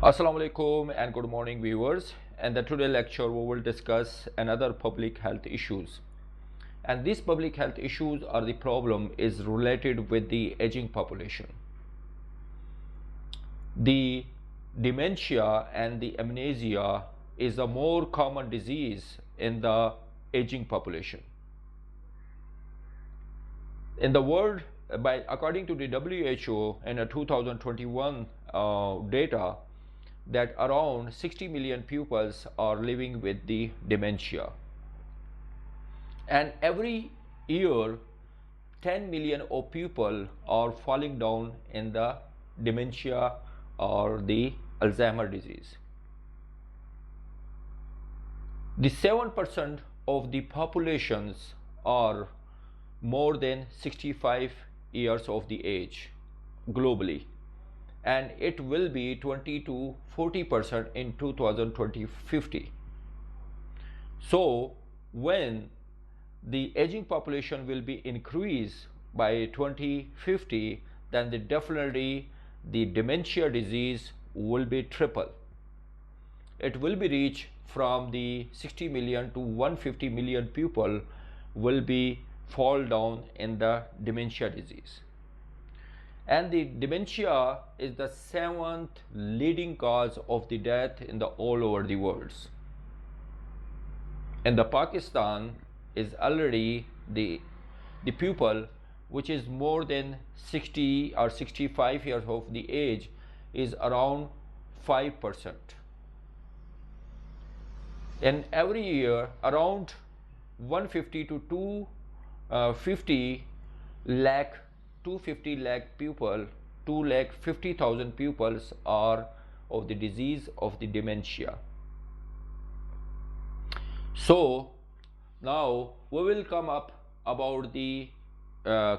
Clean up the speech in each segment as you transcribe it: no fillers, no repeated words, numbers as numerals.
Assalamu alaikum and good morning viewers. And the today lecture we will discuss another public health issues. And these public health issues or the problem is related with the aging population. The dementia and the amnesia is a more common disease in the aging population. In the world, according to the WHO in a 2021 data, that around 60 million pupils are living with the dementia, and every year 10 million of people are falling down in the dementia or the Alzheimer disease. The 7% of the populations are more than 65 years of the age globally, and it will be 20 to 40% in 2050. So when the aging population will be increased by 2050, then definitely the dementia disease will be triple. It will be reached from the 60 million to 150 million people will be fall down in the dementia disease. And the dementia is the 7th leading cause of the death in the all over the world. In the Pakistan is already the people which is more than 60 or 65 years of the age is around 5%. And every year around 150 to 250 lakh people, 2,50,000 pupils are of the disease of the dementia. So now we will come up about the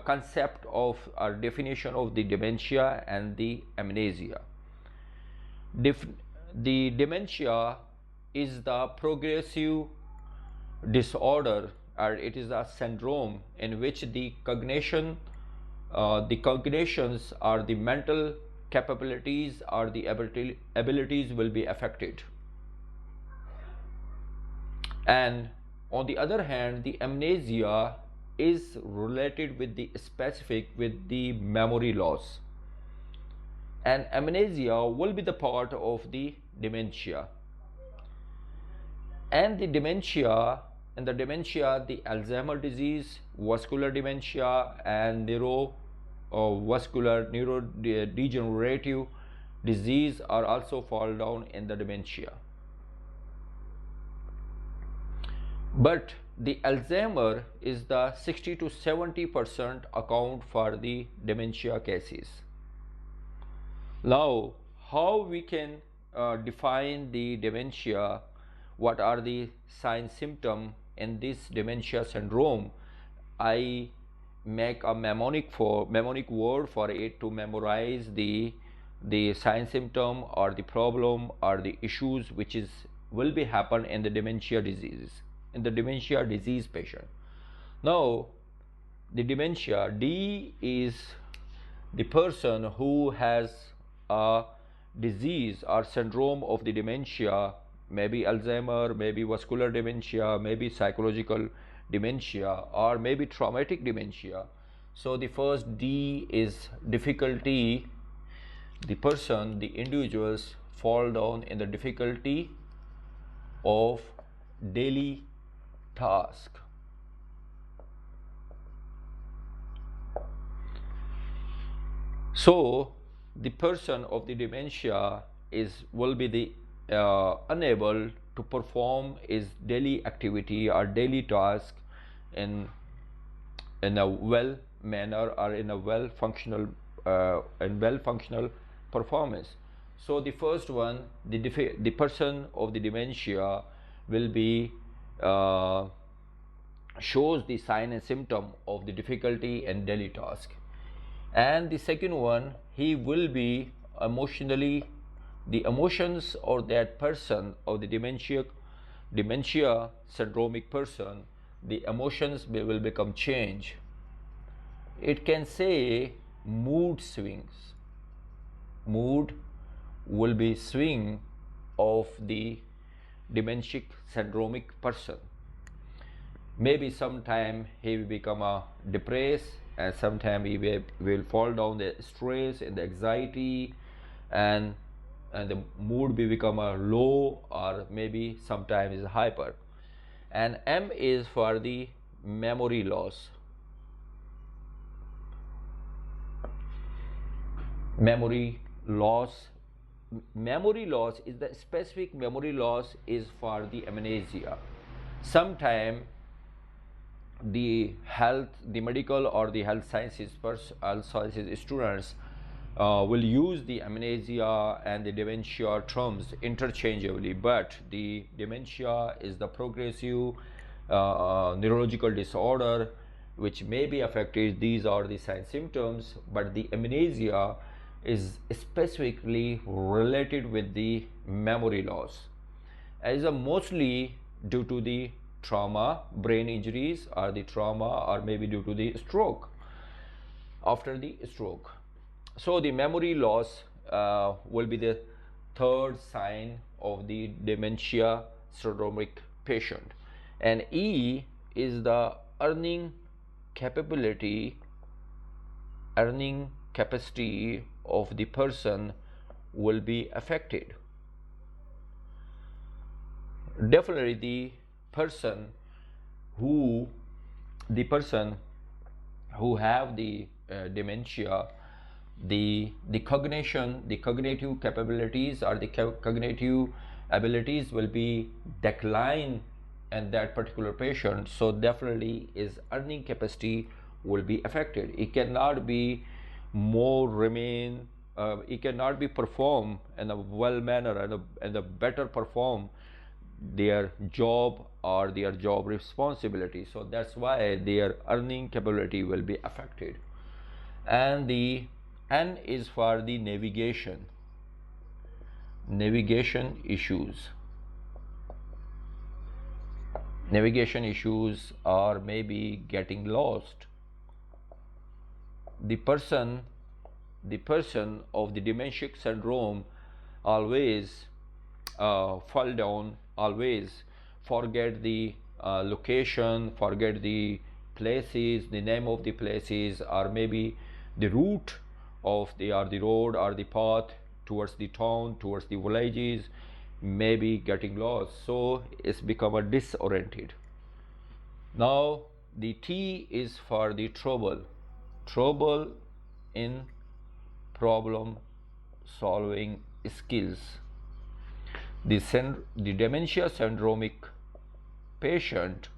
concept of or definition of the dementia and the amnesia. The dementia is the progressive disorder, or it is a syndrome in which the cognitions or the mental capabilities or the abilities will be affected. And on the other hand, the amnesia is related with the specific with the memory loss, and amnesia will be the part of the dementia. And the dementia, the Alzheimer disease, vascular dementia, and neurodegenerative disease are also fall down in the dementia. But the Alzheimer is the 60 to 70% account for the dementia cases. Now, how we can define the dementia? What are the sign symptom in this dementia syndrome? I make a mnemonic word for it to memorize the sign symptom or the problem or the issues which will be happen in the dementia disease patient. Now the dementia, D is the person who has a disease or syndrome of the dementia, maybe Alzheimer, maybe vascular dementia, maybe psychological dementia, or maybe traumatic dementia. So the first D is difficulty. The individuals fall down in the difficulty of daily task. So the person of the dementia will be the unable to perform his daily activity or daily task in a well manner or in a well functional performance. So the first one, the person of the dementia will be shows the sign and symptom of the difficulty in daily task. And the second one, he will be emotionally, the emotions of that person of the dementia syndromic person, the emotions will become change. It can say mood swings, mood will be swing of the dementia syndromic person. Maybe sometime he will become a depressed, and sometime he will fall down the stress and the anxiety, and the mood will become a low, or maybe sometimes is hyper. And M is for the memory loss. Memory loss. Memory loss is the specific memory loss is for the amnesia. Sometime the medical or the health sciences students will use the amnesia and the dementia terms interchangeably, but the dementia is the progressive neurological disorder which may be affected. These are the sign symptoms, but the amnesia is specifically related with the memory loss, as a mostly due to the trauma, brain injuries, or the trauma, or maybe due to the stroke, after the stroke. So the memory loss will be the third sign of the dementia syndromic patient. And E is the earning capacity of the person will be affected. Definitely the person who have the dementia, the cognitive capabilities or the cognitive abilities will be decline in that particular patient. So definitely his earning capacity will be affected. It cannot be it cannot be perform in a well manner and a better perform their job or their job responsibility. So that's why their earning capability will be affected. And the N is for the navigation issues. Navigation issues are maybe getting lost. The person of the dementia syndrome always fall down, always forget the location, forget the places, the name of the places, or maybe the route of the road or the path towards the town, towards the villages, maybe getting lost. So it's become a disoriented. Now the T is for the trouble in problem solving skills. The dementia syndromic patient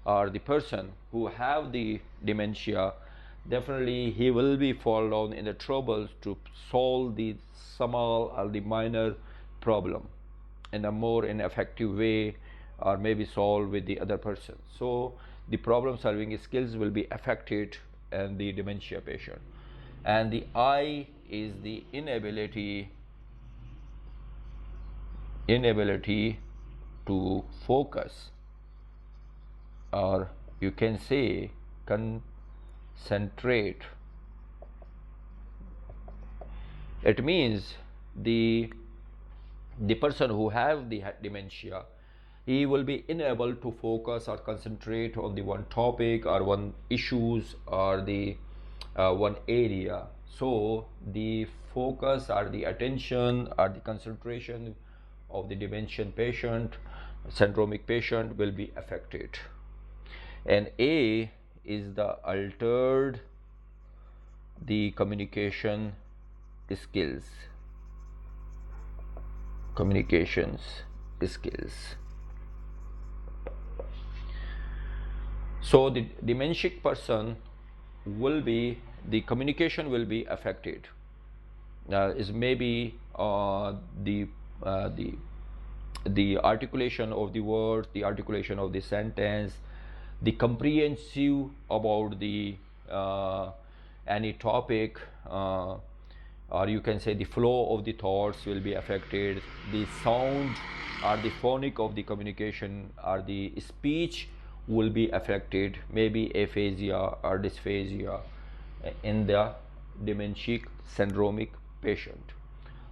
or the person who have the dementia, definitely he will be fall down in the troubles to solve the small or the minor problem in a more effective way, or maybe solve with the other person. So the problem solving skills will be affected in the dementia patient. And the I is the inability to focus, or you can say concentrate. It means the person who have the dementia, he will be unable to focus or concentrate on the one topic or one issues or the one area. So the focus or the attention or the concentration of the dementia patient, syndromic patient, will be affected. And A is the altered the communications skills. So the dementia person will be, the communication will be affected. Is maybe the articulation of the words, the articulation of the sentence, the comprehensive about the any topic, or you can say the flow of the thoughts will be affected. The sound or the phonic of the communication or the speech will be affected, maybe aphasia or dysphasia in the dementia syndromic patient.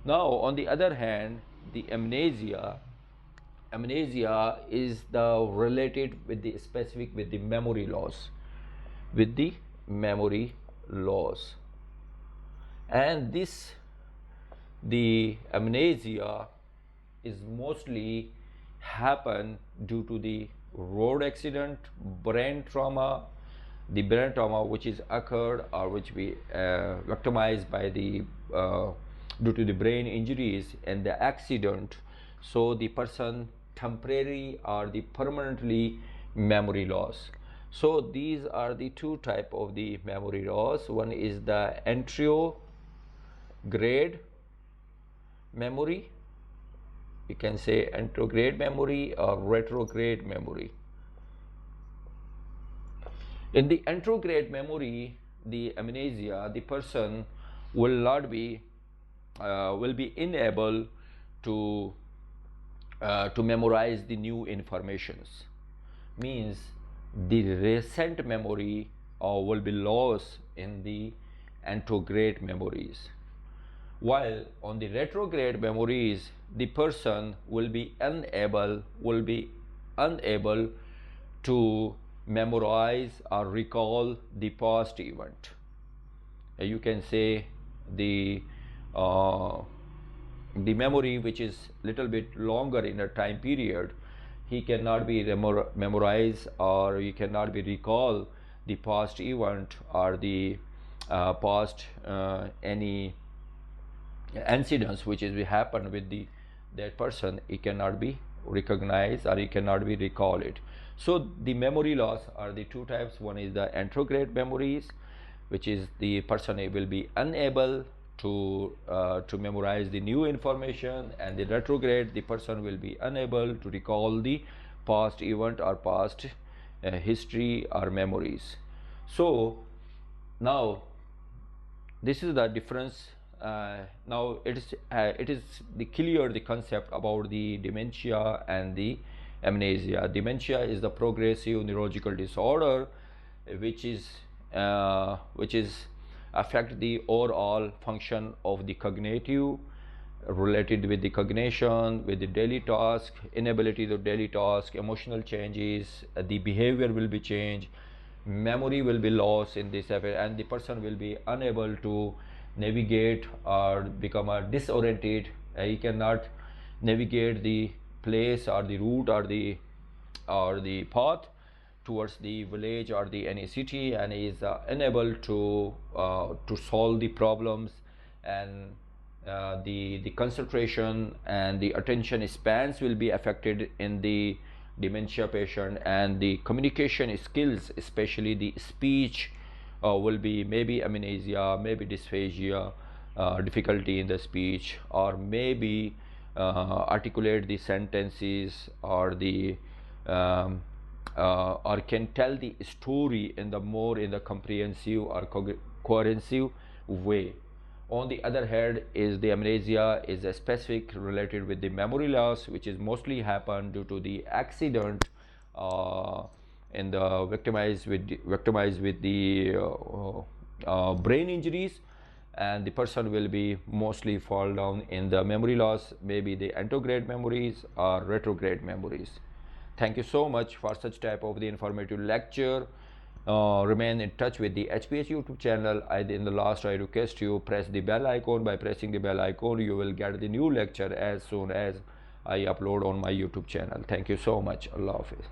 Now on the other hand, the amnesia is the related with the specific with the memory loss, with the memory loss. And this, the amnesia is mostly happen due to the road accident, brain trauma, the brain trauma which is occurred or which we victimized by the due to the brain injuries and the accident. So the person temporary or the permanently memory loss. So these are the two type of the memory loss. One is the anterograde memory, you can say anterograde memory or retrograde memory. In the anterograde memory, the amnesia, the person will not be will be unable to memorize the new informations. Means the recent memory will be lost in the anterograde memories, while on the retrograde memories the person will be unable to memorize or recall the past event. You can say uh, the memory which is little bit longer in a time period, he cannot be memorize or he cannot be recall the past event or the past any incidents which is happened with the that person. He cannot be recognized or he cannot be recall it. So the memory loss are the two types. One is the anterograde memories, which is the person will be unable to memorize the new information, and the retrograde, the person will be unable to recall the past event or past history or memories. So now this is the difference. Now it is the clear the concept about the dementia and the amnesia. Dementia is the progressive neurological disorder which is affect the overall function of the cognitive, related with the cognition, with the daily task, inability to daily task, emotional changes, the behavior will be changed, memory will be lost in this effort, and the person will be unable to navigate or become a disoriented. He cannot navigate the place or the route or the path towards the village or the any city, and is unable to solve the problems, and the concentration and the attention spans will be affected in the dementia patient, and the communication skills, especially the speech, will be maybe amnesia, maybe dysphagia, difficulty in the speech, or maybe articulate the sentences, or the or can tell the story in the more in the comprehensive or cohesive way. On the other hand, is the amnesia is a specific related with the memory loss, which is mostly happen due to the accident in the victimized with the brain injuries, and the person will be mostly fall down in the memory loss, maybe the anterograde memories or retrograde memories. Thank you so much for such type of the informative lecture. Remain in touch with the HPS YouTube channel. In the last, I request you press the bell icon. By pressing the bell icon, you will get the new lecture as soon as I upload on my YouTube channel. Thank you so much. Allah Hafiz.